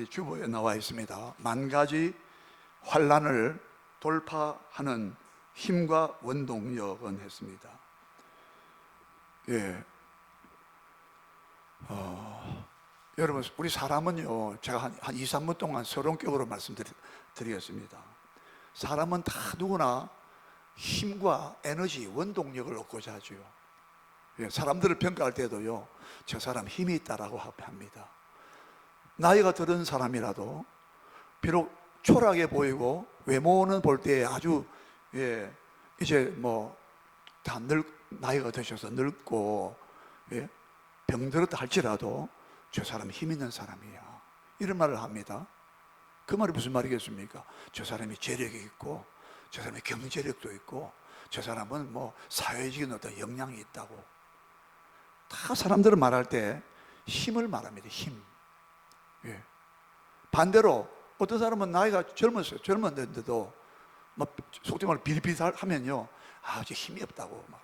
우리 주보에 나와 있습니다. 만 가지 환난을 돌파하는 힘과 원동력은 했습니다. 예. 여러분, 우리 사람은요, 제가 한 2, 3분 동안 서론격으로 말씀드리겠습니다. 사람은 다 누구나 힘과 에너지, 원동력을 얻고자 하죠. 예, 사람들을 평가할 때도요, 저 사람 힘이 있다라고 합니다. 나이가 들은 사람이라도 비록 초라하게 보이고 외모는 볼 때 아주 이제 뭐 다 나이가 드셔서 늙고 병들었다 할지라도 저 사람은 힘 있는 사람이야, 이런 말을 합니다. 그 말이 무슨 말이겠습니까? 저 사람이 재력이 있고, 저 사람이 경제력도 있고, 저 사람은 뭐 사회적인 어떤 역량이 있다고. 다 사람들은 말할 때 힘을 말합니다. 힘. 반대로 어떤 사람은 나이가 젊었는데도 막 속된 말로 비릿비릿하면요, 아, 저 힘이 없다고 막.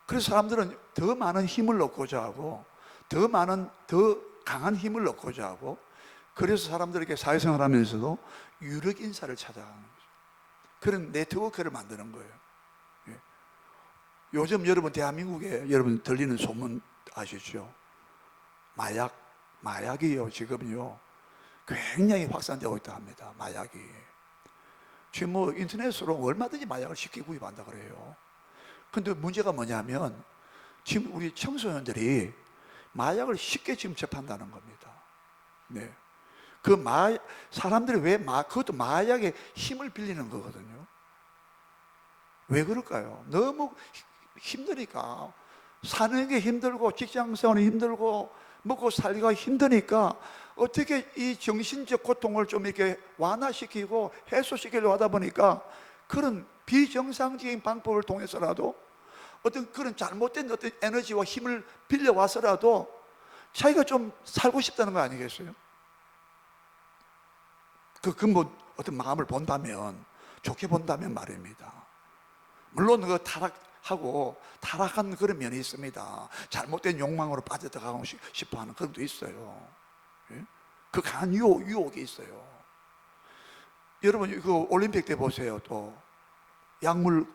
그래서 사람들은 더 많은 힘을 얻고자 하고, 더 강한 힘을 얻고자 하고, 그래서 사람들에게 사회생활 하면서도 유력 인사를 찾아가는 거죠. 그런 네트워크를 만드는 거예요. 요즘 여러분 대한민국에 여러분 들리는 소문 아시죠? 마약이요, 지금요 굉장히 확산되고 있다 합니다. 마약이 지금 뭐 인터넷으로 얼마든지 마약을 쉽게 구입한다 그래요. 근데 문제가 뭐냐면 지금 우리 청소년들이 마약을 쉽게 지금 접한다는 겁니다. 네. 사람들이 그것도 마약의 힘을 빌리는 거거든요. 왜 그럴까요? 너무 힘드니까, 사는 게 힘들고 직장생활이 힘들고 먹고 살기가 힘드니까 어떻게 이 정신적 고통을 좀 이렇게 완화시키고 해소시키려고 하다 보니까 그런 비정상적인 방법을 통해서라도 어떤 그런 잘못된 어떤 에너지와 힘을 빌려와서라도 자기가 좀 살고 싶다는 거 아니겠어요? 그 근본 어떤 마음을 본다면, 좋게 본다면 말입니다. 물론 그 타락한 그런 면이 있습니다. 잘못된 욕망으로 빠져들어가고 싶어 하는 그런 것도 있어요. 그 강한 유혹이 있어요. 여러분, 그 올림픽 때 보세요. 또 약물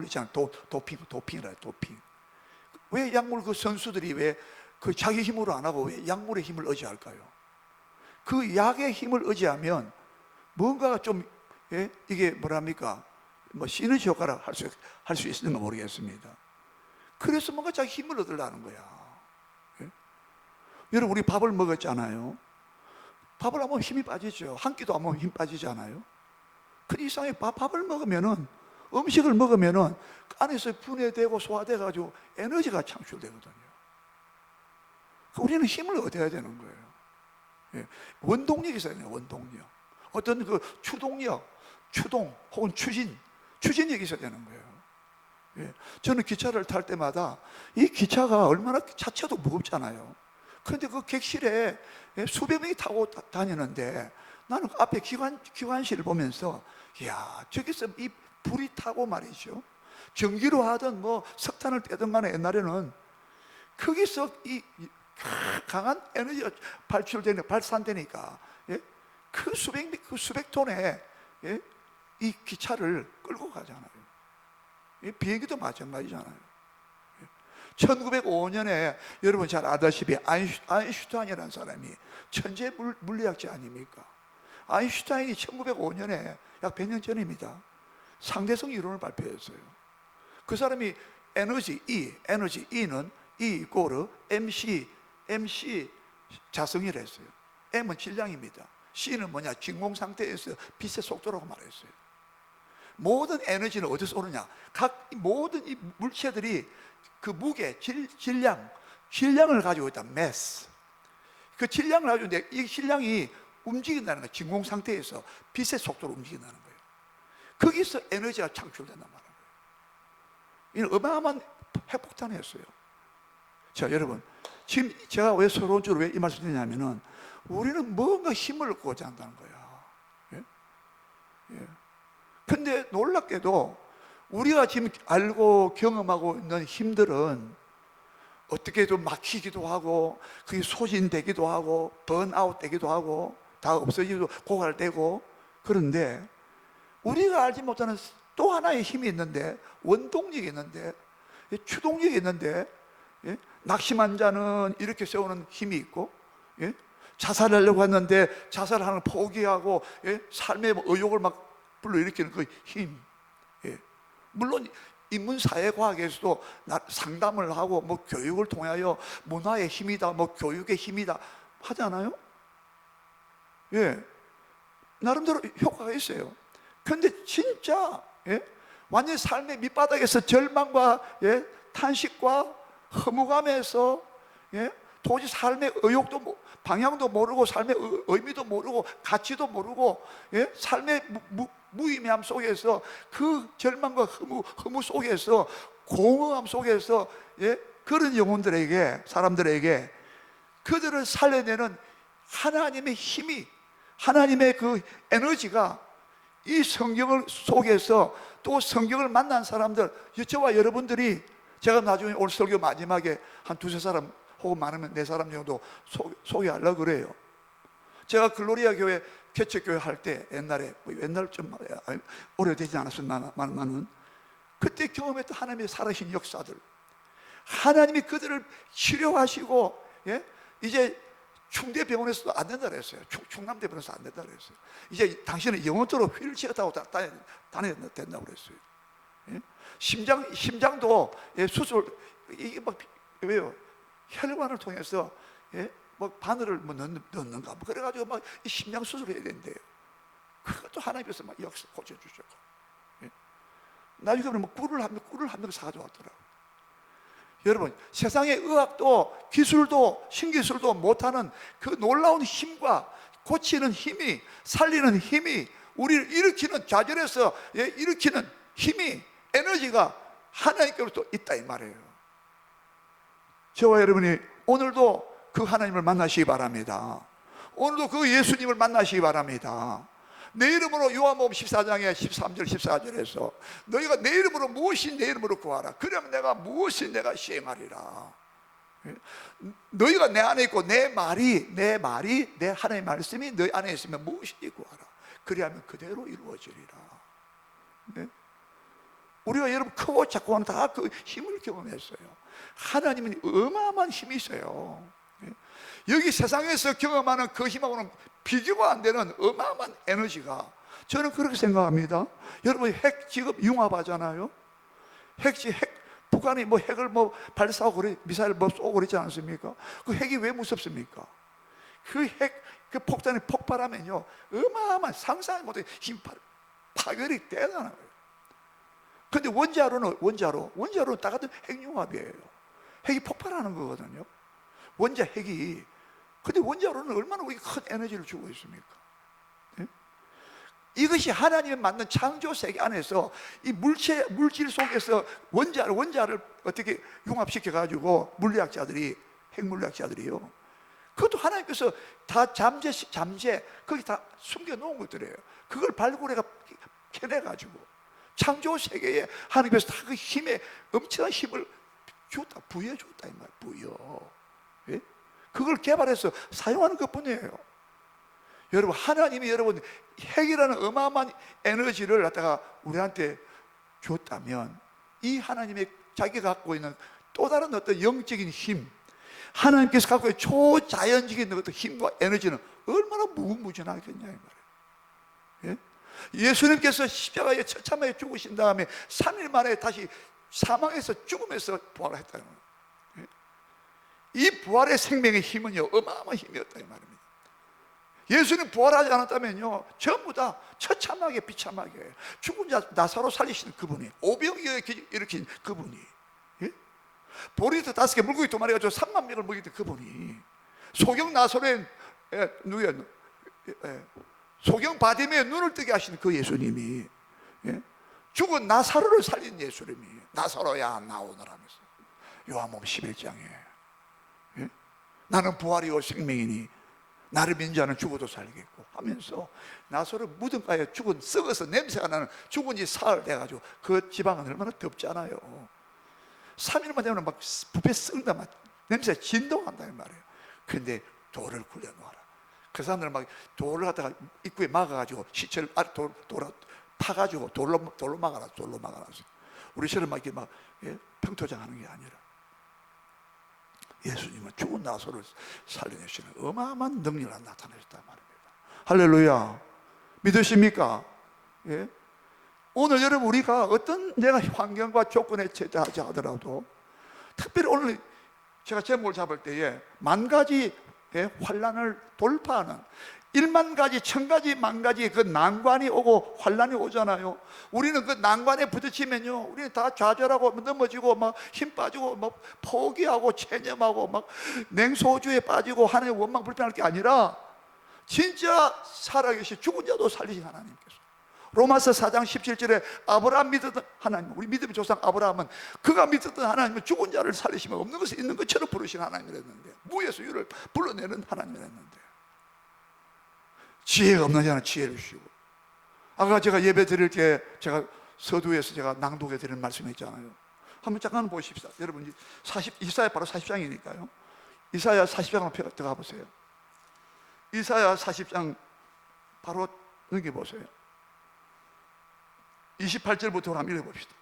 있잖아요. 도핑이라 도핑. 왜 약물 그 선수들이 왜 그 자기 힘으로 안 하고 왜 약물의 힘을 의지할까요? 그 약의 힘을 의지하면 뭔가가 좀 이게 뭐랍니까? 뭐 시너지 효과를 할 수 있을까 모르겠습니다. 그래서 뭔가 자기 힘을 얻으려는 거야. 여러분, 우리 밥을 먹었잖아요. 밥을 하면 힘이 빠지죠. 한 끼도 안 먹으면 힘 빠지잖아요. 그 이상의 밥을 먹으면은, 음식을 먹으면은 안에서 분해되고 소화돼가지고 에너지가 창출되거든요. 우리는 힘을 얻어야 되는 거예요. 원동력이 있어야 돼요. 원동력. 어떤 그 추동 혹은 추진력이 있어야 되는 거예요. 저는 기차를 탈 때마다 이 기차가 얼마나 자체도 무겁잖아요. 그런데 그 객실에 수백 명이 타고 다니는데 나는 그 앞에 기관실을 보면서, 이야, 저기서 이 불이 타고 말이죠, 전기로 하든 뭐 석탄을 빼든 간에 옛날에는 거기서 이 강한 에너지가 발산되니까 그 수백 톤의 이 기차를 끌고 가잖아요. 비행기도 마찬가지잖아요. 1905년에 여러분 잘 아다시피 아인슈타인이라는 사람이 천재 물리학자 아닙니까? 아인슈타인이 1905년에 약 100년 전입니다. 상대성 이론을 발표했어요. 그 사람이 에너지 E는 E 이꼬르 MC 자성이라 했어요. M은 질량입니다. C는 뭐냐? 진공 상태에서 빛의 속도라고 말했어요. 모든 에너지는 어디서 오느냐? 모든 이 물체들이 그 무게, 질량을 가지고 있다. mass. 그 질량을 가지고 있는데 이 질량이 움직인다는 거예요. 진공 상태에서 빛의 속도로 움직인다는 거예요. 거기서 에너지가 창출된단 말이에요. 이는 어마어마한 핵폭탄이었어요. 자, 여러분, 지금 제가 왜 서론적으로 왜 이 말씀을 드리냐면은 우리는 뭔가 힘을 얻고자 한다는 거야. 근데 놀랍게도 우리가 지금 알고 경험하고 있는 힘들은 어떻게 좀 막히기도 하고, 그게 소진되기도 하고, 번아웃 되기도 하고, 다 없어지고 고갈되고. 그런데 우리가 알지 못하는 또 하나의 힘이 있는데, 원동력이 있는데, 추동력이 있는데, 예? 낙심한 자는 이렇게 세우는 힘이 있고, 예? 자살하려고 했는데 자살하는 걸 포기하고, 예? 삶의 의욕을 막 불러일으키는 그 힘. 예. 물론 인문사회과학에서도 상담을 하고 뭐 교육을 통하여 문화의 힘이다, 뭐 교육의 힘이다 하잖아요. 예, 나름대로 효과가 있어요. 그런데 진짜, 예? 완전 삶의 밑바닥에서 절망과, 예? 탄식과 허무감에서, 예? 도저히 삶의 의욕도 방향도 모르고, 삶의 의미도 모르고, 가치도 모르고, 예? 삶의 무의미함 속에서, 그 절망과 허무 속에서, 공허함 속에서, 예? 그런 영혼들에게, 사람들에게 그들을 살려내는 하나님의 힘이, 하나님의 그 에너지가 이 성경을 속에서, 또 성경을 만난 사람들, 저와 여러분들이, 제가 나중에 오늘 설교 마지막에 한 두세 사람 혹은 많으면 네 사람 정도 소개하려고 그래요. 제가 글로리아 교회 개척교회 할 때, 옛날에, 옛날 좀 오래되지 않았었나는, 그때 경험했던 하나님의 살아신 역사들, 하나님이 그들을 치료하시고, 예? 이제 충대병원에서도 안 된다 그랬어요. 충남대병원에서 안 된다 그랬어요. 이제 당신은 영원토록 휠체어 타고 다녀야 된다고 그랬어요. 예? 심장도, 예, 수술, 이게 막, 왜요? 혈관을 통해서, 예? 뭐 바늘을 뭐 넣는가 뭐 그래가지고 막 이 심장 수술해야 된대요. 그것도 하나님께서 막 역사 고쳐주셔. 예? 나중에 뭐 꿀을 한 명 사가져왔더라고요. 여러분, 세상의 의학도 기술도 신기술도 못하는 그 놀라운 힘과 고치는 힘이, 살리는 힘이, 우리를 일으키는, 좌절해서, 예, 일으키는 힘이, 에너지가 하나님께로부터 있다 이 말이에요. 저와 여러분이 오늘도 그 하나님을 만나시기 바랍니다. 오늘도 그 예수님을 만나시기 바랍니다. 내 이름으로, 요한복음 14장에 13절 14절에서 너희가 내 이름으로 무엇이 내 이름으로 구하라. 그러면 내가 무엇이 내가 시행하리라. 너희가 내 안에 있고 내 말이 내 하나님의 말씀이 너희 안에 있으면 무엇이든지 구하라. 그리하면 그대로 이루어지리라. 네? 우리가 여러분 크고 작고 다 그 힘을 경험했어요. 하나님은 어마어마한 힘이 있어요. 여기 세상에서 경험하는 그 힘하고는 비교가 안 되는 어마어마한 에너지가, 저는 그렇게 생각합니다. 여러분, 핵 지금 융합하잖아요. 북한이 뭐 핵을 뭐 발사하고 미사일 뭐 쏘고 그러지 않습니까? 그 핵이 왜 무섭습니까? 그 폭탄이 폭발하면요, 어마어마한 상상이 못해 힘 파열이 대단한 거예요. 근데 원자로는 다 같은 핵융합이에요. 핵이 폭발하는 거거든요. 핵이. 근데 원자로는 얼마나 우리가 큰 에너지를 주고 있습니까? 네? 이것이 하나님의 만든 창조 세계 안에서 이 물질 속에서 원자를 어떻게 융합시켜가지고 핵물리학자들이요. 그것도 하나님께서 다 잠재, 거기 다 숨겨놓은 것들이에요. 그걸 발굴해가 캐내가지고 창조 세계에 하나님께서 다 그 힘에, 엄청난 힘을 부여줬다 이 말, 부여. 예? 그걸 개발해서 사용하는 것 뿐이에요. 여러분, 하나님이 여러분 핵이라는 어마어마한 에너지를 갖다가 우리한테 줬다면, 이 하나님의 자기가 갖고 있는 또 다른 어떤 영적인 힘, 하나님께서 갖고 있는 초자연적인 어떤 힘과 에너지는 얼마나 무궁무진하겠냐 이 말이에요. 예? 예수님께서 십자가에 처참하게 죽으신 다음에 3일 만에 다시 사망에서 죽음에서 부활했다는 거예요. 이 부활의 생명의 힘은요, 어마어마한 힘이었다 이 말입니다. 예수님 부활하지 않았다면요, 전부 다 처참하게 비참하게 죽은 자 나사로 살리신 그분이, 오병이어 일으킨 그분이, 예? 보리도 5개 물고기 2마리 가지고 3만 명을 먹이던 그분이, 소경 나사로의 소경 바디메의 눈을 뜨게 하신 그 예수님이, 예? 죽은 나사로를 살린 예수님이, 나사로야 나오너라 하면서 요한복음 11장에 나는 부활이요 생명이니 나를 믿는 자는 죽어도 살겠고 하면서, 나사로 무덤가에 썩어서 냄새가 나는 죽은 지 사흘 돼가지고, 그 지방은 얼마나 덥잖아요. 3일만 되면 막 부패 썩는다, 막 냄새가 진동한다 이 말이에요. 그런데 돌을 굴려놓아라. 그 사람들은 막 돌을 갖다가 입구에 막아가지고 시체를 파가지고 돌로 막아놨어. 돌로 막아놨어. 우리처럼 막 이렇게 막 평토장하는 게 아니라 예수님은 죽은 나사로를 살려내시는 어마어마한 능력을 나타내셨단 말입니다. 할렐루야. 믿으십니까? 예? 오늘 여러분 우리가 어떤 내가 환경과 조건에 처하지 하더라도 특별히 오늘 제가 제목을 잡을 때에 10,000가지 환난을 돌파하는 10,000,000가지, 1,000가지, 10,000가지 그 난관이 오고 환난이 오잖아요. 우리는 그 난관에 부딪히면요, 우리는 다 좌절하고 넘어지고 막 힘 빠지고 막 포기하고 체념하고 막 냉소주에 빠지고 하나님의 원망 불평할 게 아니라 진짜 살아계신 죽은 자도 살리신 하나님께서 로마서 4장 17절에 아브라함 믿었던 하나님, 우리 믿음의 조상 아브라함은 그가 믿었던 하나님은 죽은 자를 살리시면 없는 것을 있는 것처럼 부르신 하나님이랬는데, 무에서 유를 불러내는 하나님이랬는데, 지혜가 없는 자는 지혜를 주시고, 아까 제가 예배 드릴 때 제가 서두에서 제가 낭독해 드리는 말씀이 있잖아요. 한번 잠깐 보십시다. 여러분 이사야 바로 40장이니까요 이사야 40장으로 들어가 보세요. 이사야 40장 바로 넘겨보세요. 28절부터 한번 읽어봅시다.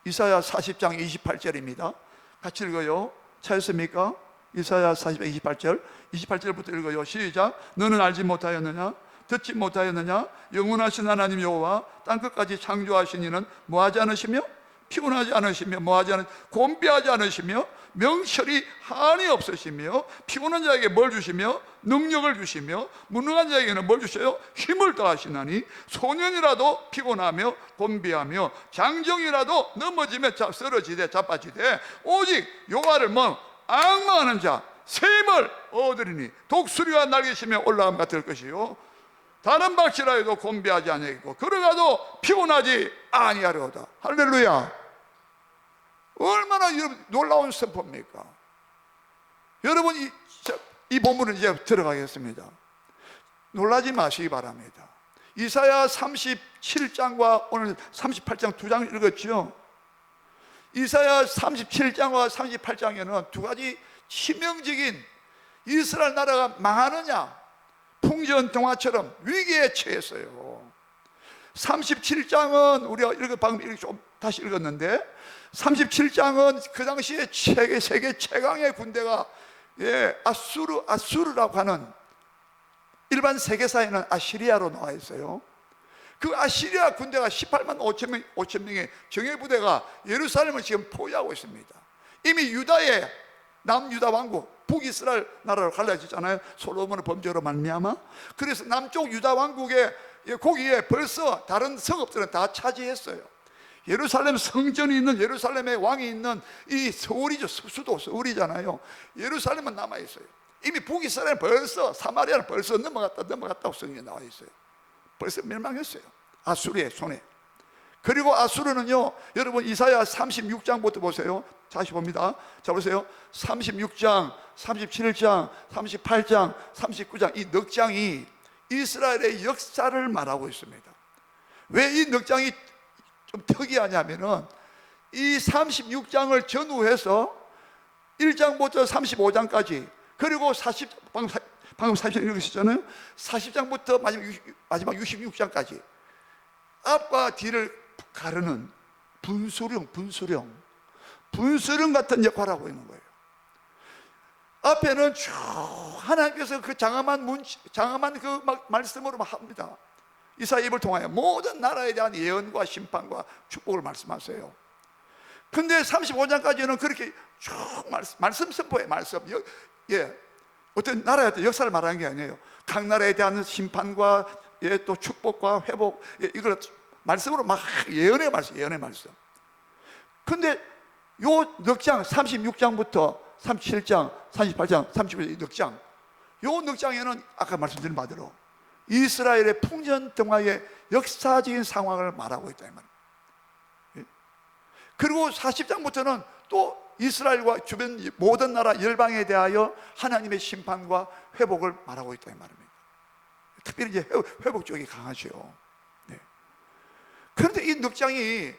이사야 40장 28절입니다. 같이 읽어요. 찾았습니까? 이사야 40장 28절부터 읽어요. 시작. 너는 알지 못하였느냐? 듣지 못하였느냐? 영원하신 하나님 여호와 땅끝까지 창조하신 이는 뭐하지 않으시며 피곤하지 않으시며 뭐하지 않으시며 곤비하지 않으시며 명철이 한이 없으시며 피곤한 자에게 뭘 주시며 능력을 주시며 무능한 자에게는 뭘 주셔요? 힘을 더하시나니 소년이라도 피곤하며 곤비하며 장정이라도 넘어지며 쓰러지되 자빠지되 오직 여호와를 앙망하는 자 샘을 얻으리니 독수리와 날개시며 올라감 같을 것이요 다른 박치라 해도 곤비하지 아니하겠고 걸어가도 피곤하지 아니하려다. 할렐루야. 얼마나 놀라운 선포입니까? 여러분 이 본문을 이제 들어가겠습니다. 놀라지 마시기 바랍니다. 이사야 37장과 오늘 38장 두 장 읽었죠. 이사야 37장과 38장에는 두 가지 치명적인 이스라엘 나라가 망하느냐 풍전등화처럼 위기에 처했어요. 37장은 우리가 방금 좀 다시 읽었는데 37장은 그 당시에 세계 최강의 군대가 아수르라고 하는 일반 세계사에는 아시리아로 나와 있어요. 그 아시리아 군대가 18만 5천 명의 정예부대가 예루살렘을 지금 포위하고 있습니다. 이미 유다의 남유다 왕국 북이스라엘 나라로 갈라지잖아요. 솔로몬의 범죄로 말미암아. 그래서 남쪽 유다 왕국의 거기에 벌써 다른 성읍들은 다 차지했어요. 예루살렘 성전이 있는 예루살렘의 왕이 있는 이 서울이죠. 수도 서울이잖아요. 예루살렘은 남아있어요. 이미 북이스라엘은 벌써 사마리아는 벌써 넘어갔다고 성경에 나와 있어요. 벌써 멸망했어요. 아수르의 손에. 그리고 아수르는요, 여러분 이사야 36장부터 보세요. 다시 봅니다. 자 보세요. 36장, 37장, 38장, 39장 이 넉 장이 이스라엘의 역사를 말하고 있습니다. 왜 이 넉 장이 좀 특이하냐면은 이 36장을 전후해서 1장부터 35장까지 그리고 방금 40장 읽으셨잖아요. 40장부터 마지막 66장까지 앞과 뒤를 가르는 분수령 같은 역할을 하고 있는 거예요. 앞에는 쭉 하나님께서 그 장엄한 그 말씀으로 합니다. 이사야 입을 통하여 모든 나라에 대한 예언과 심판과 축복을 말씀하세요. 근데 35장까지는 그렇게 쭉 말씀 선포해. 어떤 나라에 대한 역사를 말하는 게 아니에요. 각 나라에 대한 심판과 또 축복과 회복 이걸 말씀으로 막 예언의 말씀. 근데 요 넉 장 36장부터 37장, 38장, 39장 넉 장, 요 넉 장에는 아까 말씀드린 바대로 이스라엘의 풍전등화의 역사적인 상황을 말하고 있다 이 말이에요. 그리고 40장부터는 또 이스라엘과 주변 모든 나라 열방에 대하여 하나님의 심판과 회복을 말하고 있다 이 말입니다. 특별히 이제 회복 쪽이 강하죠. 네. 그런데 이 넉 장이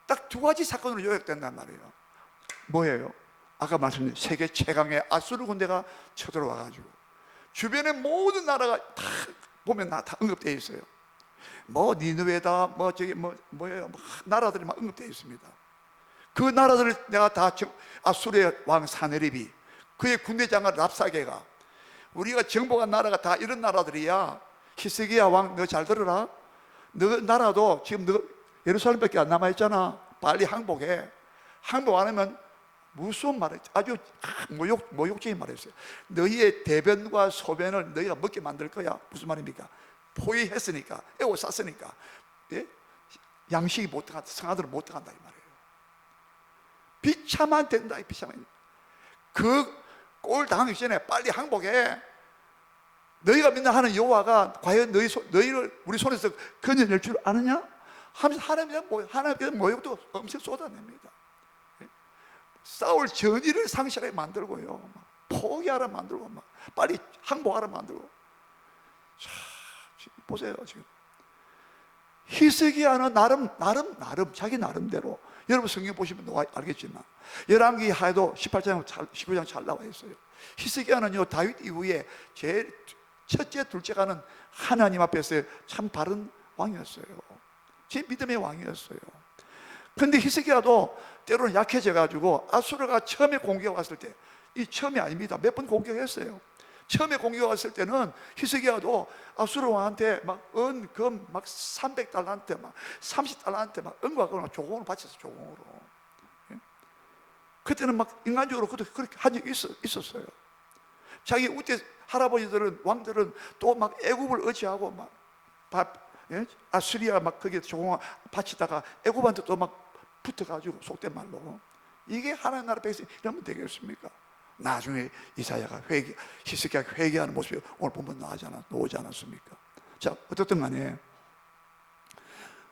딱 두 가지 사건으로 요약된단 말이에요. 뭐예요? 아까 말씀드린 세계 최강의 아수르 군대가 쳐들어와 가지고 주변의 모든 나라가 다 보면 다 언급되어 있어요. 뭐 니느웨다 뭐 저기 뭐예요? 나라들이 막 언급되어 있습니다. 그 나라들을 내가 다 아수르의 왕 사네립이, 그의 군대 장관 랍사게가, 우리가 정복한 나라가 다 이런 나라들이야. 히스기야 왕, 너 잘 들어라. 너 나라도 지금 너 예루살렘밖에 안 남아 있잖아. 빨리 항복해. 항복 안 하면 무슨 말을, 아주 모욕적인 말을 했어요. 너희의 대변과 소변을 너희가 먹게 만들 거야. 무슨 말입니까? 포위했으니까, 애워쌌으니까, 예? 양식이 못 들어간다, 성아들은 못 들어간다 이 말이에요. 비참한 된다, 이 비참한. 그 꼴 당하기 전에 빨리 항복해. 너희가 맨날 하는 여호와가 과연 너희를 우리 손에서 건져낼 줄 아느냐? 하면서 하나님께서 모욕도 엄청 쏟아냅니다. 싸울 전의를 상실하게 만들고요, 포기하라 만들고, 막 빨리 항복하라 만들고. 자, 지금 보세요. 지금 히스기야는 나름 자기 나름대로, 여러분 성경 보시면 알겠지만 열왕기 하에도 18장 19장 잘 나와 있어요. 히스기야는요, 다윗 이후에 제일 첫째 둘째가는 하나님 앞에서 참 바른 왕이었어요. 제 믿음의 왕이었어요. 그런데 히스기야도 때로는 약해져 가지고 아수르가 처음에 공격 왔을 때, 이 처음이 아닙니다. 몇 번 공격했어요. 처음에 공격 왔을 때는 히스기야도 아수르 왕한테 막 은금 막 300달러한테 막 30달러한테 막 은과 금을 조공으로 바쳤어. 조공으로. 그때는 막 인간적으로 그렇게 한 적이 있었어요. 자기 우대 할아버지들은, 왕들은 또 막 애굽을 의지하고 막 아수리아 막 거기에 조공을 바치다가 애굽한테 또 막 붙어가지고, 속된 말로. 이게 하나님 나라 백성 이러면 되겠습니까? 나중에 이사야가 히스기야가 회개하는 모습이 오늘 보면 나오지 않았습니까? 자, 어떻든 간에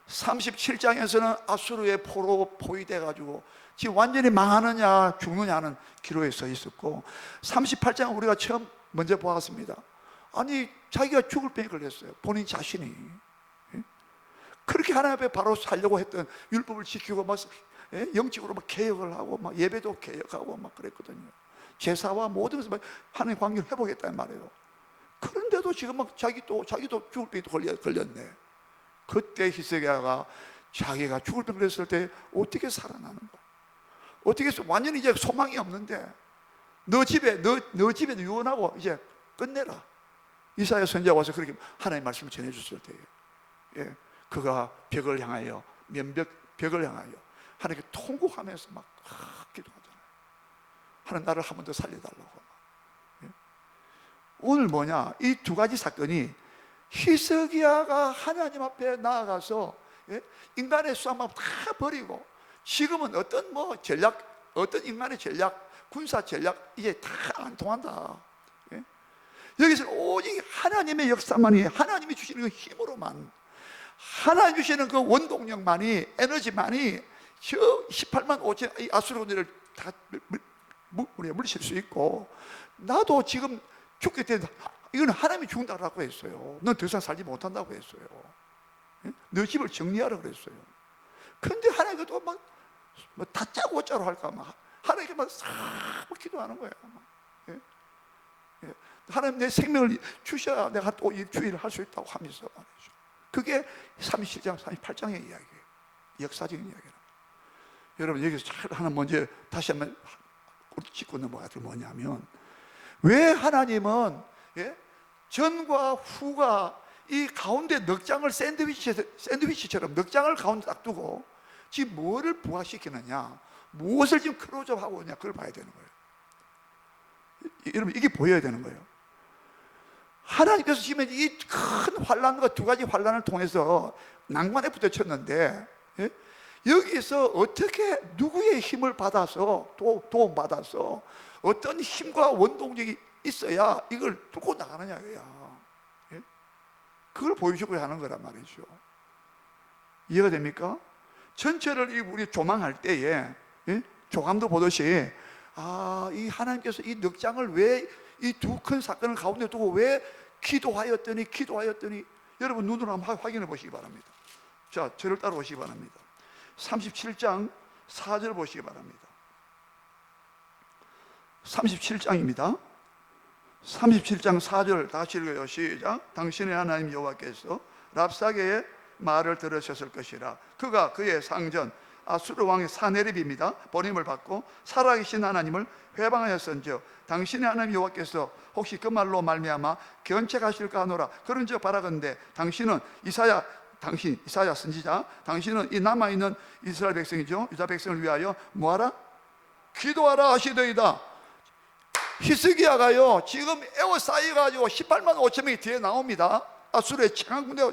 37장에서는 아수르의 포로 포위돼 가지고 지금 완전히 망하느냐 죽느냐는 기로에 서 있었고, 38장은 우리가 처음 먼저 보았습니다. 아니, 자기가 죽을 병에 걸렸어요. 본인 자신이. 그렇게 하나님 앞에 바로 살려고 했던, 율법을 지키고 막 영적으로 막 개혁을 하고 막 예배도 개혁하고 막 그랬거든요. 제사와 모든 것을 하나님 관계를 회복했단 말이에요. 그런데도 지금 막 자기도 죽을 병에 걸렸네. 그때 히스기야가 자기가 죽을 병 걸렸을 때 어떻게 살아나는가? 어떻게 해서 완전히 이제 소망이 없는데 너 집에 유언하고 이제 끝내라. 이사야 선지자가 와서 그렇게 하나님의 말씀을 전해줬을 때에, 예, 그가 벽을 향하여 벽을 향하여 하나님께 통곡하면서 막 기도하잖아요. 하나님, 나를 한 번 더 살려달라고. 예? 오늘 뭐냐, 이 두 가지 사건이 히스기야가 하나님 앞에 나아가서, 예? 인간의 수함을 다 버리고 지금은 어떤 전략, 어떤 인간의 전략, 군사 전략 이제 다 안 통한다. 예? 여기서 오직 하나님의 역사만이, 하나님이 주시는 그 힘으로만, 하나님 주시는 그 원동력만이, 에너지만이 저 18만 5천 이 아수르 군대를 다 물리칠 수 있고, 나도 지금 죽게 된다. 이건 하나님이 죽는다고 했어요. 넌 더 이상 살지 못한다고 했어요. 예? 너 집을 정리하라 그랬어요. 그런데 하나님이 또 막 다짜고 어짜로 할까, 막 하나님께만 싹 기도하는 거예요. 예? 예. 하나님, 내 생명을 주셔야 내가 또 이 주의를 할 수 있다고 하면서 말이죠. 그게 37장, 38장의 이야기예요. 역사적인 이야기예요. 여러분, 여기서 하나 먼저 다시 한번 짚고 넘어가야 될 뭐냐면, 왜 하나님은, 예? 전과 후가 이 가운데 넉장을 샌드위치처럼 넉장을 가운데 딱 두고 지금 뭐를 부각시키느냐, 무엇을 지금 클로즈업하고 있냐, 그걸 봐야 되는 거예요. 여러분, 이게 보여야 되는 거예요. 하나님께서 지금 이 큰 환란과 두 가지 환란을 통해서 낭만에 부딪혔는데, 예? 여기서 어떻게 누구의 힘을 받아서 도움받아서 어떤 힘과 원동력이 있어야 이걸 뚫고 나가느냐, 예? 그걸 보여주고 하는 거란 말이죠. 이해가 됩니까? 전체를 우리 조망할 때에, 예? 조감도 보듯이, 이 하나님께서 이 넉장을 왜 이 두 큰 사건을 가운데 두고 왜 기도하였더니 여러분 눈으로 한번 확인해 보시기 바랍니다. 자, 저를 따라오시기 바랍니다. 37장 4절 보시기 바랍니다. 37장입니다. 37장 4절 다시 읽어요. 시작. 당신의 하나님 여호와께서 랍사게의 말을 들으셨을 것이라. 그가 그의 상전 아수르 왕의 사네립입니다. 버림을 받고 살아계신 하나님을 회방하였은즉 당신의 하나님 여호와께서 혹시 그 말로 말미암아 견책하실까 하노라. 그런즉 바라건대 당신은 이사야 선지자, 당신은 이 남아있는 이스라엘 백성이죠, 유다 백성을 위하여 뭐하라? 기도하라 하시더이다. 히스기야가요 지금 에워싸여가지고 18만 5천 명이 뒤에 나옵니다. 아수르의强군대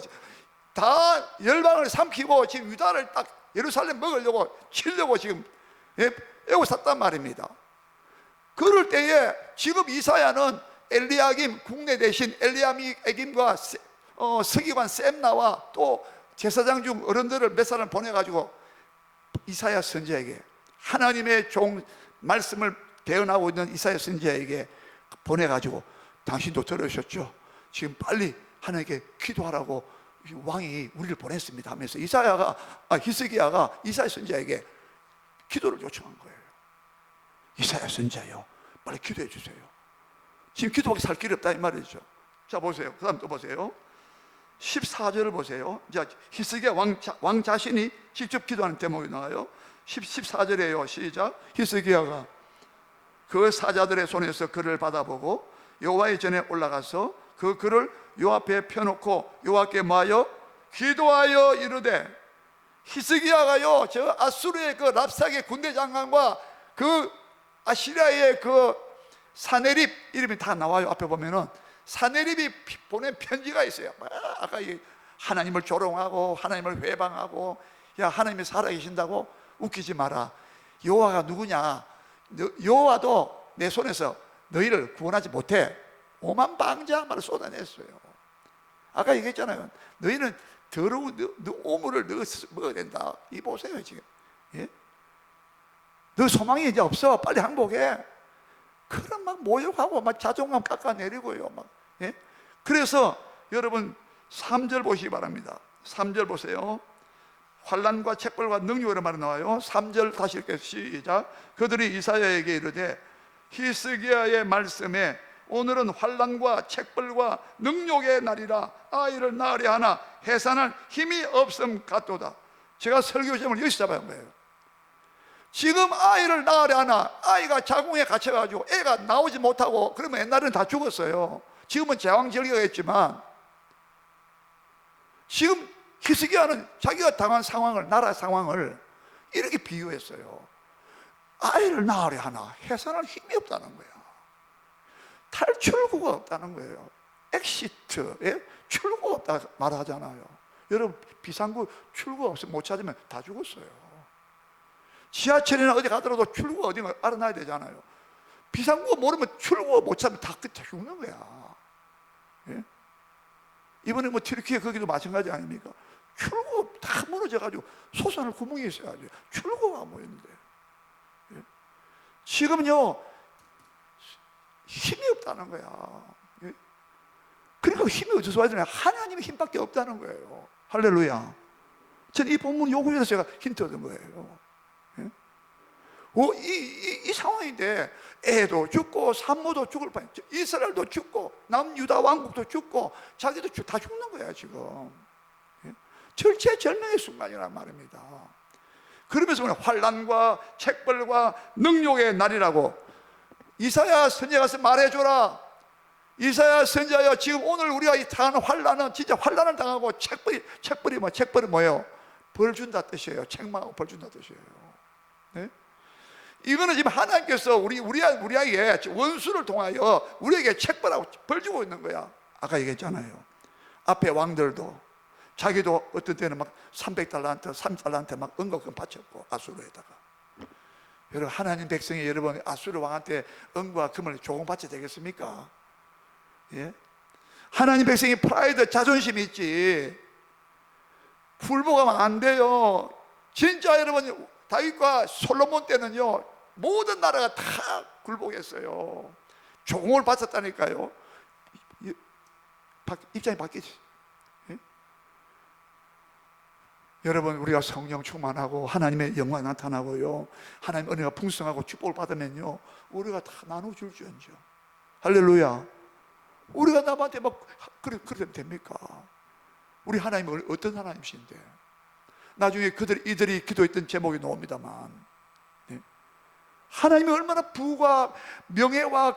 다 열방을 삼키고 지금 유다를 딱 예루살렘 먹으려고 치려고 지금 에워쌌단 말입니다. 그럴 때에 지금 이사야는 엘리야김 국내 대신 엘리야김과 서기관 셈나와 또 제사장 중 어른들을 몇 사람 보내가지고 이사야 선지자에게, 하나님의 종 말씀을 대언하고 있는 이사야 선지자에게 보내가지고 당신도 들으셨죠? 지금 빨리 하나님께 기도하라고 왕이 우리를 보냈습니다 하면서 히스기야가 이사야 선지자에게 기도를 요청한 거예요. 이사야 선지자요, 빨리 기도해 주세요. 지금 기도밖에 살 길이 없다 이 말이죠. 자 보세요. 그 다음 또 보세요. 14절을 보세요. 자, 히스기야 왕 자신이 직접 기도하는 대목이 나와요. 14절이에요. 시작. 히스기야가 그 사자들의 손에서 글을 받아보고 여호와의 전에 올라가서 그 글을 요 앞에 펴놓고 여호와께 뭐하여? 기도하여 이르되. 히스기야가요 저 아수르의 그 랍사게 군대 장관과 그 아시리아의 그 사네립 이름이 다 나와요. 앞에 보면은 사네립이 보낸 편지가 있어요. 아까 하나님을 조롱하고 하나님을 회방하고, 야 하나님이 살아계신다고? 웃기지 마라. 여호와가 누구냐? 여호와도 내 손에서 너희를 구원하지 못해. 오만 방자말을 쏟아냈어요. 아까 얘기했잖아요. 너희는 더러운 너 오물을 너 먹어야 된다. 이 보세요 지금. 예? 너 소망이 이제 없어. 빨리 항복해. 그럼 막 모욕하고 막 자존감 깎아내리고요. 막. 예? 그래서 여러분 3절 보시기 바랍니다. 3절 보세요. 환난과 책벌과 능력으로 말이 나와요. 3절 다시 읽겠습니다. 시작. 그들이 이사야에게 이르되 히스기야의 말씀에 오늘은 환난과 책벌과 능력의 날이라 아이를 낳으려 하나 해산할 힘이 없음 같도다. 제가 설교 제목을 여기서 잡아야 한 거예요. 지금 아이를 낳으려 하나, 아이가 자궁에 갇혀가지고 애가 나오지 못하고, 그러면 옛날에는 다 죽었어요. 지금은 제왕절개가 있지만 지금 히스기야는 자기가 당한 상황을, 나라 상황을 이렇게 비유했어요. 아이를 낳으려 하나 해산할 힘이 없다는 거야. 탈출구가 없다는 거예요. 엑시트, 출구가 없다 말하잖아요. 여러분 비상구 출구가 없으면 못 찾으면 다 죽었어요. 지하철이나 어디 가더라도 출구가 어딘가 알아놔야 되잖아요. 비상구가 모르면 출구가 못 찾으면 다 끝에 죽는 거야. 예? 이번에 뭐 튀르키예 거기도 마찬가지 아닙니까? 출구가 다 무너져가지고 솟아날 구멍이 있어야지. 출구가 뭐 있는데. 예? 지금요 힘이 없다는 거야. 예? 그러니까 힘이 어디서 와야 되냐? 하나님의 힘밖에 없다는 거예요. 할렐루야. 저는 이 본문 요구에서 제가 힌트 얻은 거예요. 예? 이 상황인데 애도 죽고 산모도 죽을 뻔, 이스라엘도 죽고 남유다 왕국도 죽고 자기도 다 죽는 거야 지금. 예? 절체절명의 순간이란 말입니다. 그러면서 환난과 책벌과 능력의 날이라고 이사야 선지자가 말해줘라. 이사야 선지자여, 지금 오늘 우리가 이 당하는 환난은 진짜 환난을 당하고 책벌이 뭐예요? 벌 준다 뜻이에요. 책망하고 벌 준다 뜻이에요. 네? 이거는 지금 하나님께서 우리에게 원수를 통하여 우리에게 책벌하고 벌 주고 있는 거야. 아까 얘기했잖아요. 앞에 왕들도 자기도 어떤 때는 막 300달란트, 3달란트 막 은거금 바쳤고 아수르에다가. 여러분 하나님 백성이 여러분 아수르 왕한테 은과 금을 조금 바쳐야 되겠습니까? 예? 하나님 백성이 프라이드, 자존심이 있지. 굴복하면 안 돼요. 진짜 여러분 다윗과 솔로몬 때는요 모든 나라가 다 굴복했어요. 종을 바쳤다니까요. 입장이 바뀌지. 예? 여러분, 우리가 성령 충만하고 하나님의 영광 나타나고요, 하나님 은혜가 풍성하고 축복을 받으면요, 우리가 다 나눠줄지언정. 할렐루야. 우리가 남한테 막 그러면 됩니까? 우리 하나님은 어떤 하나님이신데? 나중에 이들이 기도했던 제목이 나옵니다만, 네. 하나님이 얼마나 부와 명예와,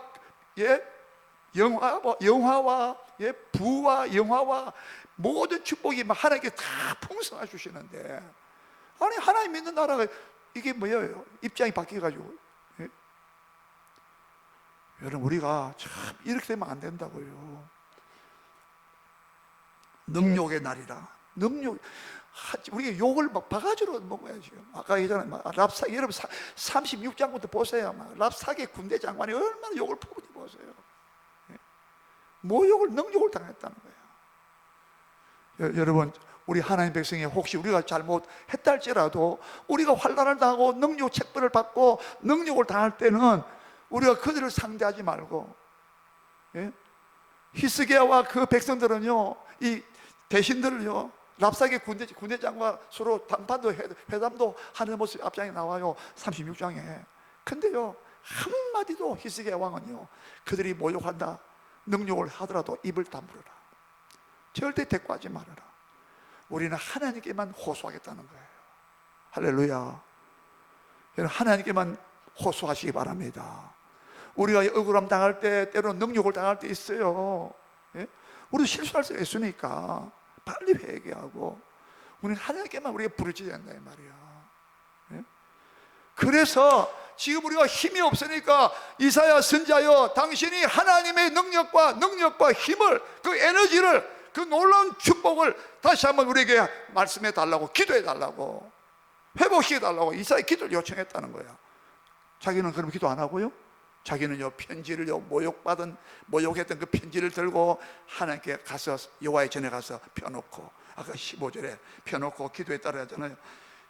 예, 영화와, 예, 부와 영화와 모든 축복이 막 하나님께 다 풍성하게 주시는데, 아니 하나님 믿는 나라가 이게 뭐예요? 입장이 바뀌어가지고, 예? 여러분, 우리가 참 이렇게 되면 안 된다고요. 능욕의 날이라. 능욕, 우리가 욕을 막 바가지로 먹어야죠. 아까 얘기했잖아요. 랍사게, 여러분 36장부터 보세요. 랍사게 군대 장관이 얼마나 욕을 퍼부니 보세요. 모욕을, 능욕을 당했다는 거예요. 여러분, 우리 하나님 백성이 혹시 우리가 잘못했다 할지라도, 우리가 환난을 당하고 능욕 책벌을 받고 능욕을 당할 때는 우리가 그들을 상대하지 말고, 예? 히스기야와 그 백성들은요, 이 대신들을요, 랍사게 군대 장관 서로 담판도 회담도 하는 모습이 앞장에 나와요. 36장에. 근데요, 한마디도 히스기야 왕은요, 그들이 모욕한다, 능욕을 하더라도 입을 다물어라. 절대 대꾸하지 말아라. 우리는 하나님께만 호소하겠다는 거예요. 할렐루야. 하나님께만 호소하시기 바랍니다. 우리가 억울함 당할 때, 때로는 능욕을 당할 때 있어요. 예? 우리도 실수할 수 있으니까 빨리 회개하고 우리는 하나님께만 우리가 부르짖어야 된다 이 말이야. 예? 그래서 지금 우리가 힘이 없으니까 이사야 선지자여, 당신이 하나님의 능력과 힘을, 그 에너지를, 그 놀라운 축복을 다시 한번 우리에게 말씀해 달라고, 기도해 달라고, 회복시켜 달라고 이사야 기도를 요청했다는 거야. 자기는 그럼 기도 안 하고요, 자기는요 편지를요, 모욕했던 그 편지를 들고 하나님께 가서, 여호와의 전에 가서 펴놓고, 아까 15절에 펴놓고 기도했다고 하잖아요.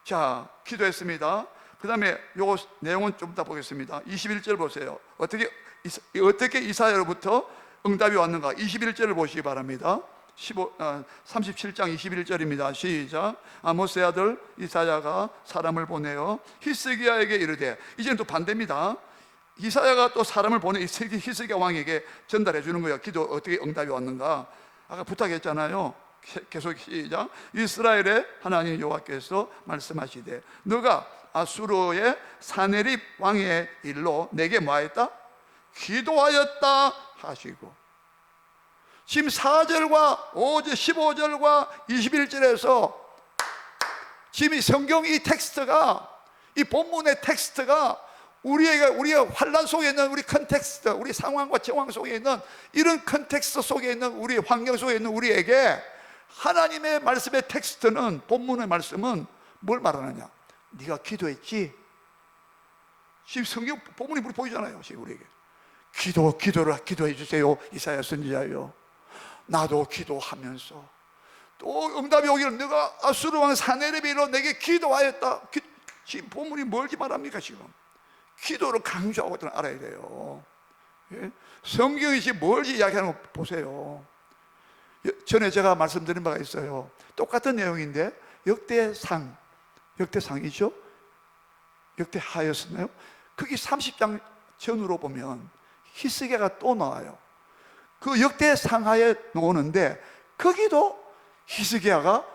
자, 기도했습니다. 그 다음에 요 내용은 좀 더 보겠습니다. 21절 보세요. 어떻게 이사야로부터 응답이 왔는가? 21절을 보시기 바랍니다. 37장 21절입니다. 시작. 아모스의 아들 이사야가 사람을 보내어 히스기야에게 이르되, 이제는 또 반대입니다. 이사야가 또 사람을 보내 히스기야 왕에게 전달해 주는 거예요. 기도 어떻게 응답이 왔는가? 아까 부탁했잖아요. 계속 시작. 이스라엘의 하나님 여호와께서 말씀하시되, 너가 아수르의 사네립 왕의 일로 내게 뭐하였다? 기도하였다 하시고, 지금 4절과 5절, 15절과 21절에서 지금 이 성경 이 텍스트가, 이 본문의 텍스트가 우리가 환난 속에 있는 우리 컨텍스트, 우리 상황과 정황 속에 있는 이런 컨텍스트 속에 있는 우리 환경 속에 있는 우리에게 하나님의 말씀의 텍스트는, 본문의 말씀은 뭘 말하느냐? 네가 기도했지? 지금 성경 본문이 보이잖아요. 지금 우리에게 기도해 주세요. 이사야 선지자요, 나도 기도하면서 또 응답이 오기를, 네가 아수르 왕 사네립으로 내게 기도하였다. 지금 본문이 뭘지 말합니까? 지금 기도를 강조하고 있다는 알아야 돼요. 예? 성경이 지금 뭘 이야기하는 거 보세요. 전에 제가 말씀드린 바가 있어요. 똑같은 내용인데 역대상이죠? 역대하였었나요? 거기 30장 전으로 보면 히스기야가 또 나와요. 그 역대상하에 나오는데 거기도 히스기야가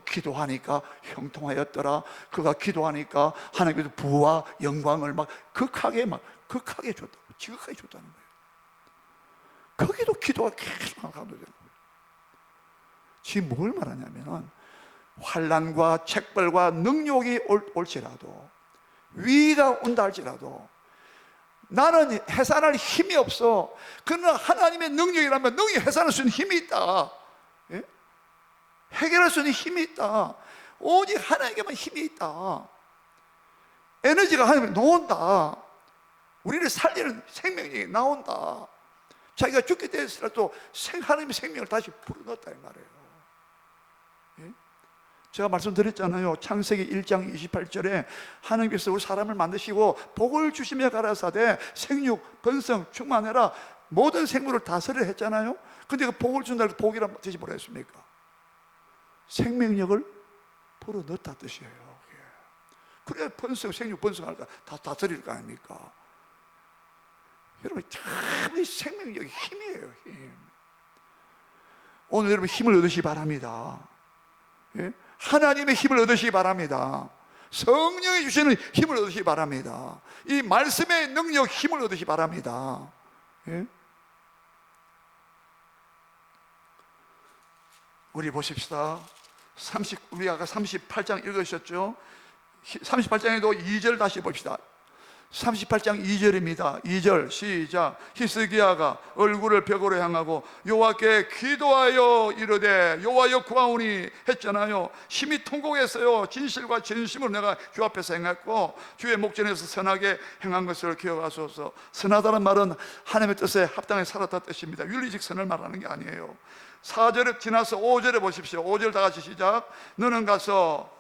기도하니까 형통하였더라. 그가 기도하니까 하나님께서 부와 영광을 극하게 줬다. 지극하게 줬다는 거예요. 거기도 기도가 계속 강조되는 거예요. 지금 뭘 말하냐면은, 환난과 책벌과 능욕이 올지라도, 위기가 온다 할지라도, 나는 해산할 힘이 없어. 그러나 하나님의 능력이라면 능히 해산할 수 있는 힘이 있다. 예? 해결할 수 있는 힘이 있다. 오직 하나님께만 힘이 있다. 에너지가 하나님께 나온다. 우리를 살리는 생명력이 나온다. 자기가 죽게 되었으라도 하나님의 생명을 다시 불어넣었다 이 말이에요. 예? 제가 말씀드렸잖아요. 창세기 1장 28절에 하나님께서 우리 사람을 만드시고 복을 주시며 가라사대 생육, 번성, 충만해라, 모든 생물을 다스리라 했잖아요. 근데 그 복을 준다고 복이란 뜻이 뭐라 했습니까? 생명력을 불어 넣었다 뜻이에요. 그래 생육 번성할까 다 다스릴 거 아닙니까? 여러분 참 이 생명력이 힘이에요. 힘. 오늘 여러분 힘을 얻으시기 바랍니다. 예? 하나님의 힘을 얻으시기 바랍니다. 성령이 주시는 힘을 얻으시기 바랍니다. 이 말씀의 능력 힘을 얻으시기 바랍니다. 예? 우리 보십시다. 우리 아까 38장 읽으셨죠? 38장에도 2절 다시 봅시다. 38장 2절입니다. 2절 시작. 히스기야가 얼굴을 벽으로 향하고 여호와께 기도하여 이르되 여호와여 구하오니 했잖아요. 심히 통곡했어요. 진실과 진심으로 내가 주 앞에서 행했고 주의 목전에서 선하게 행한 것을 기억하소서. 선하다는 말은 하나님의 뜻에 합당히 살았다 뜻입니다. 윤리적 선을 말하는 게 아니에요. 4절에 지나서 5절에 보십시오. 5절 다 같이 시작. 너는 가서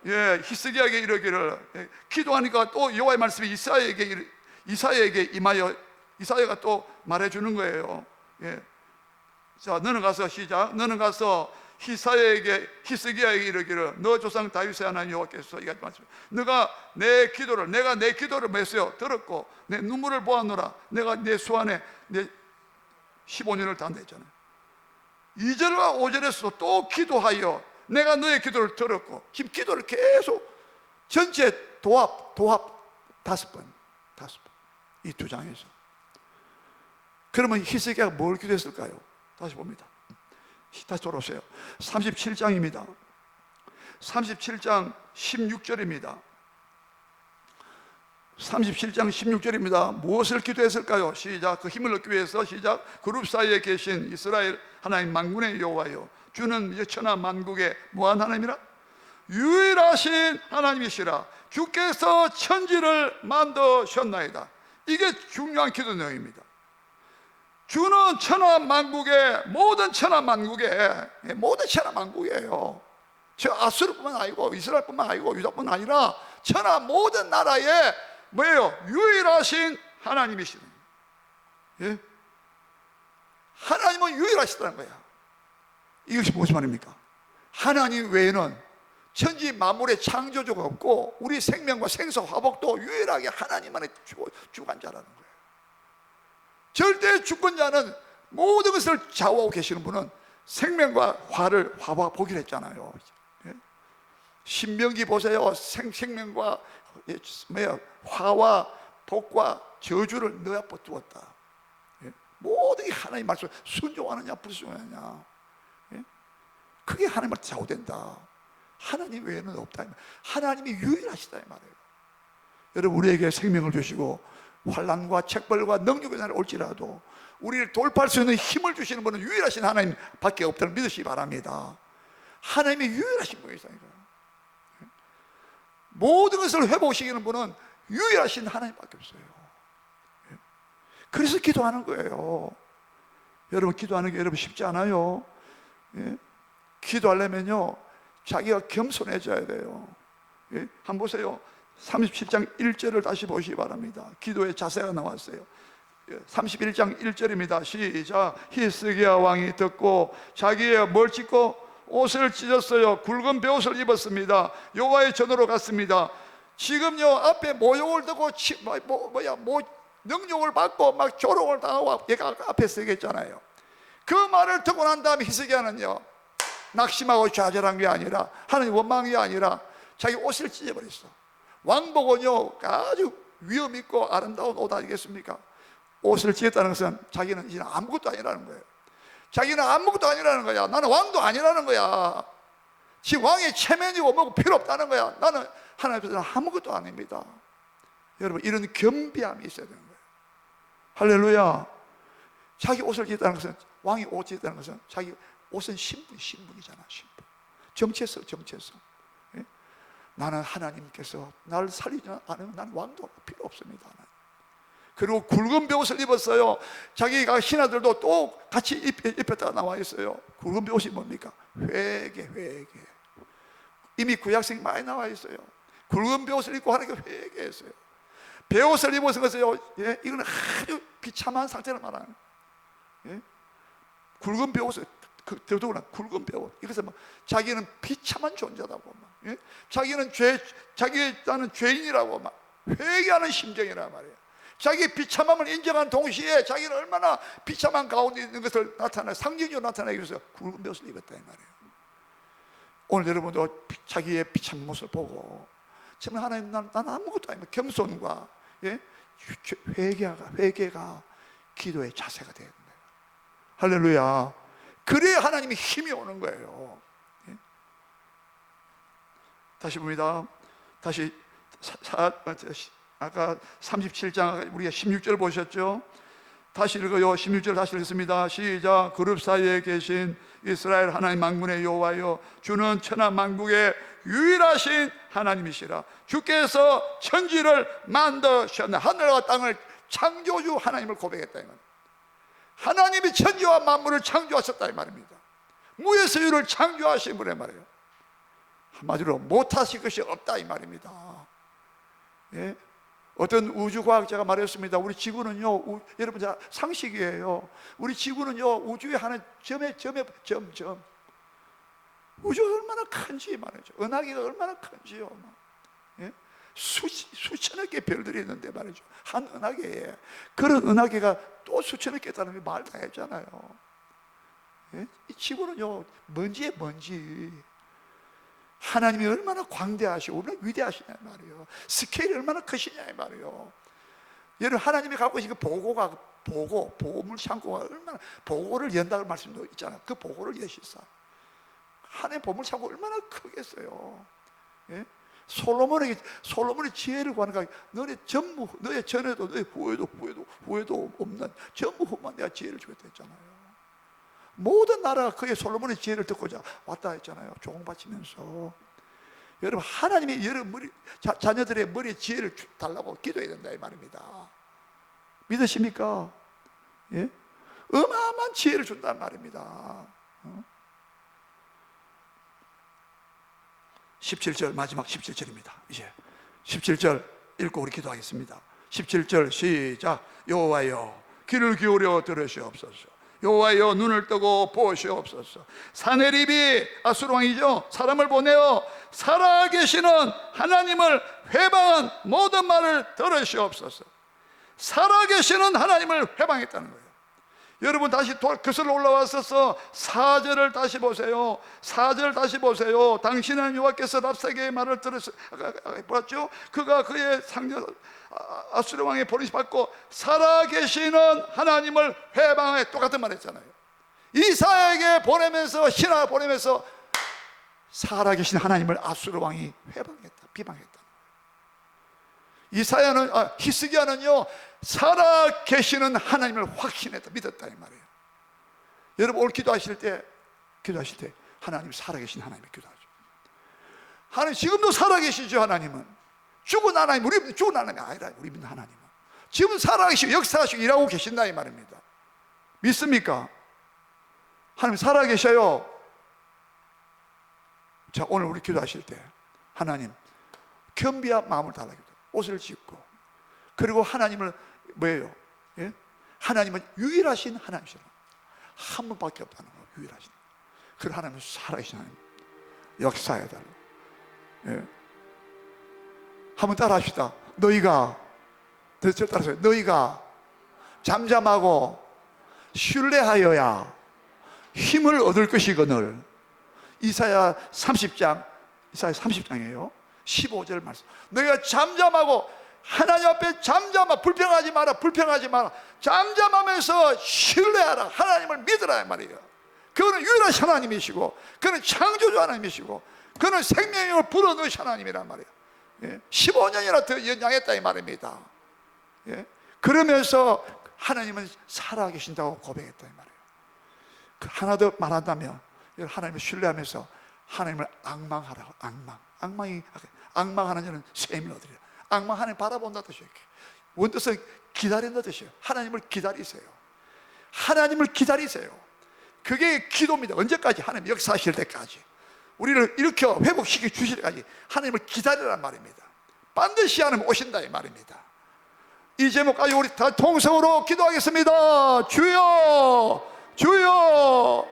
히스기야에게 이르기를, 기도하니까 또 여호와의 말씀이 이사야에게 임하여 이사야가 또 말해주는 거예요. 자, 너는 가서 시작. 너는 가서 히스기야에게 이르기를 너 조상 다윗의 하나님 여호와께서 이같이 말씀. 내가 내 기도를 메세요 들었고 내 눈물을 보았노라. 내가 내 수안에 내 15년을 다 냈잖아요. 2절과 5절에서 또 기도하여 내가 너의 기도를 들었고, 지금 기도를 계속 전체 도합 5번 이 두 장에서. 그러면 히스기야가 뭘 기도했을까요? 다시 봅니다. 다시 돌아오세요. 37장입니다 37장 16절입니다 37장 16절입니다 무엇을 기도했을까요? 시작. 그 힘을 얻기 위해서 시작. 그룹 사이에 계신 이스라엘 하나님 만군의 여호와여, 주는 천하 만국의 무한 하나님이라 유일하신 하나님이시라. 주께서 천지를 만드셨나이다. 이게 중요한 기도 내용입니다. 주는 천하 만국의 모든 천하 만국이에요. 저 아수르뿐만 아니고 이스라엘뿐만 아니고 유다뿐만 아니라 천하 모든 나라에 뭐예요? 유일하신 하나님이시다. 예? 하나님은 유일하시다는 거야. 이것이 무슨 말입니까? 하나님 외에는 천지 만물의 창조주가 없고 우리 생명과 생사 화복도 유일하게 하나님만의 주관자라는 거예요. 절대 주권자는 모든 것을 좌우하고 계시는 분은 생명과 화와 복이라 했잖아요. 신명기 보세요. 생명과 화와 복과 저주를 너 앞에 두었다. 모든 게 하나님 말씀 순종하느냐 불순종하느냐, 그게 하나님을 좌우된다. 하나님 외에는 없다. 하나님이 유일하시다 이 말이에요. 여러분, 우리에게 생명을 주시고 환난과 책벌과 능력의 날이 올지라도 우리를 돌파할 수 있는 힘을 주시는 분은 유일하신 하나님 밖에 없다는 믿으시기 바랍니다. 하나님이 유일하신 분이시다니까요. 모든 것을 회복시키는 분은 유일하신 하나님 밖에 없어요. 그래서 기도하는 거예요. 여러분, 기도하는 게 여러분 쉽지 않아요. 기도하려면요 자기가 겸손해져야 돼요. 한번 보세요. 37장 1절을 다시 보시기 바랍니다. 기도의 자세가 나왔어요. 31장 1절입니다 시작. 히스기야 왕이 듣고 자기의 뭘 찢고 옷을 찢었어요. 굵은 베옷을 입었습니다. 여호와의 전으로 갔습니다. 지금요 앞에 모욕을 듣고 능욕을 받고 막 조롱을 당하고 얘가 앞에 서겠잖아요. 그 말을 듣고 난 다음에 히스기야는요 낙심하고 좌절한 게 아니라, 하나님 원망한 게 아니라 자기 옷을 찢어버렸어. 왕복은요 아주 위험 있고 아름다운 옷 아니겠습니까? 옷을 찢었다는 것은 자기는 이제 아무것도 아니라는 거예요. 자기는 아무것도 아니라는 거야. 나는 왕도 아니라는 거야. 지금 왕의 체면이고 뭐고 필요 없다는 거야. 나는 하나님 앞에서는 아무것도 아닙니다. 여러분, 이런 겸비함이 있어야 되는 거예요. 할렐루야. 자기 옷을 찢었다는 것은, 왕이 옷 찢었다는 것은 자기 옷은 신분이잖아. 신분. 정체성. 나는 하나님께서 나를 살리지 않으면 나는 왕도 필요 없습니다. 그리고 굵은 베옷을 입었어요. 자기가 신하들도 또 같이 입혔다가 나와 있어요. 굵은 베옷이 뭡니까? 회개. 이미 구약성이 많이 나와 있어요. 굵은 베옷을 입고 하나님께 회개했어요. 베옷을 입어서 것은요, 이거는 아주 비참한 상태를 말하는, 굵은 베옷을 더더구나 굵은 뼈. 이래서 막 자기는 비참한 존재다고 막, 예? 자기는 나는 죄인이라고 막 회개하는 심정이란 말이에요. 자기의 비참함을 인정한 동시에 자기는 얼마나 비참한 가운데 있는 것을 상징적으로 나타내기 위해서 굵은 뼈를 입었다 이 말이에요. 오늘 여러분도 자기의 비참한 모습을 보고 정말 하나님, 난 아무것도 아니면 겸손과, 예? 회개가 기도의 자세가 되는 거예요. 할렐루야. 그래야 하나님이 힘이 오는 거예요. 예? 다시 봅니다. 다시 아까 37장 우리가 16절 보셨죠? 다시 읽어요. 16절 다시 읽습니다. 시작. 그룹 사이에 계신 이스라엘 하나님 만군의 여호와여, 주는 천하 만국의 유일하신 하나님이시라. 주께서 천지를 만드셨나. 하늘과 땅을 창조주 하나님을 고백했다 이 말입니다. 하나님이 천지와 만물을 창조하셨다 이 말입니다. 무에서 유를 창조하신 분의 말이에요. 한마디로 못하실 것이 없다 이 말입니다. 예? 어떤 우주과학자가 말했습니다. 우리 지구는요, 여러분 자 상식이에요. 우리 지구는요, 우주의 하나 점에 점. 우주가 얼마나 큰지 말이죠. 은하계가 얼마나 큰지요. 예? 수천억 개 별들이 있는데 말이죠. 한 은하계에 그런 은하계가 또 수천억 개 있다는 게 말 다 했잖아요. 예? 이 지구는요, 먼지에 먼지. 하나님이 얼마나 광대하시고 얼마나 위대하시냐 말이에요. 스케일이 얼마나 크시냐 말이에요. 여러분, 하나님이 갖고 계신 그 보물 창고가 얼마나, 보고를 연다는 말씀도 있잖아요. 그 보고를 여시사. 하나님 보물 창고 얼마나 크겠어요. 예? 솔로몬이 지혜를 구하는, 너의 전에도 너의 후에도 없는 전부 후만 내가 지혜를 주겠다 했잖아요. 모든 나라가 그의 솔로몬의 지혜를 듣고자 왔다 했잖아요. 조공바치면서. 여러분, 하나님이 여러분 자녀들의 머리에 지혜를 달라고 기도해야 된다 이 말입니다. 믿으십니까? 예? 어마어마한 지혜를 준단 말입니다. 17절, 마지막 17절입니다. 이제 17절 읽고 우리 기도하겠습니다. 17절 시작. 여호와여, 귀를 기울여 들으시옵소서. 여호와여, 눈을 뜨고 보시옵소서. 사네립이 아수르 왕이죠. 사람을 보내어 살아계시는 하나님을 회방한 모든 말을 들으시옵소서. 살아계시는 하나님을 회방했다는 거예요. 여러분, 다시 거슬러 올라와서 4절을 다시 보세요. 4절 다시 보세요. 당신은 여호와께서 랍사게의 말을 들었죠. 그가 그의 상녀 아수르 왕의 버릇이 받고 살아계시는 하나님을 회방해. 똑같은 말 했잖아요. 이사야에게 보내면서, 신하 보내면서 살아계신 하나님을 아수르 왕이 회방했다, 비방했다. 히스기야는요, 살아계시는 하나님을 확신했다, 믿었다 이 말이에요. 여러분, 오늘 기도하실 때 하나님 살아계신 하나님을 기도하죠. 하나님 지금도 살아계시죠. 하나님은 죽은 하나님, 우리 믿는 죽은 하나님이 아니라 우리 믿는 하나님은 지금 살아계시고 역사하시고 일하고 계신다 이 말입니다. 믿습니까? 하나님 살아계셔요. 자, 오늘 우리 기도하실 때 하나님 겸비한 마음을 달라고, 옷을 찢고, 그리고 하나님을 뭐예요? 예? 하나님은 유일하신 하나님이시라. 한 분밖에 없다는 거, 유일하신. 그 하나님은 살아계신 하나님, 역사에 달라. 예? 한번 따라합시다. 너희가 잠잠하고 신뢰하여야 힘을 얻을 것이거늘. 이사야 30장이에요 15절 말씀. 너희가 잠잠하고 하나님 앞에 불평하지 마라. 잠잠하면서 신뢰하라. 하나님을 믿으라 이 말이에요. 그는 유일하신 하나님이시고, 그는 창조주 하나님이시고, 그는 생명을 불어넣으신 하나님이란 말이에요. 예? 15년이나 더 연장했다 이 말입니다. 예? 그러면서 하나님은 살아계신다고 고백했다 이 말이에요. 하나 더 말한다면, 하나님을 신뢰하면서 하나님을 앙망하라고. 앙망하는 자는 셈을 얻으리라. 앙망, 하나님 바라본다 뜻이에요. 원뜻은 기다린다 뜻이에요. 하나님을 기다리세요. 하나님을 기다리세요. 그게 기도입니다. 언제까지? 하나님 역사하실 때까지, 우리를 일으켜 회복시켜 주실 때까지 하나님을 기다리란 말입니다. 반드시 하나님 오신다 이 말입니다. 이 제목까지 우리 다 통성으로 기도하겠습니다. 주여, 주여.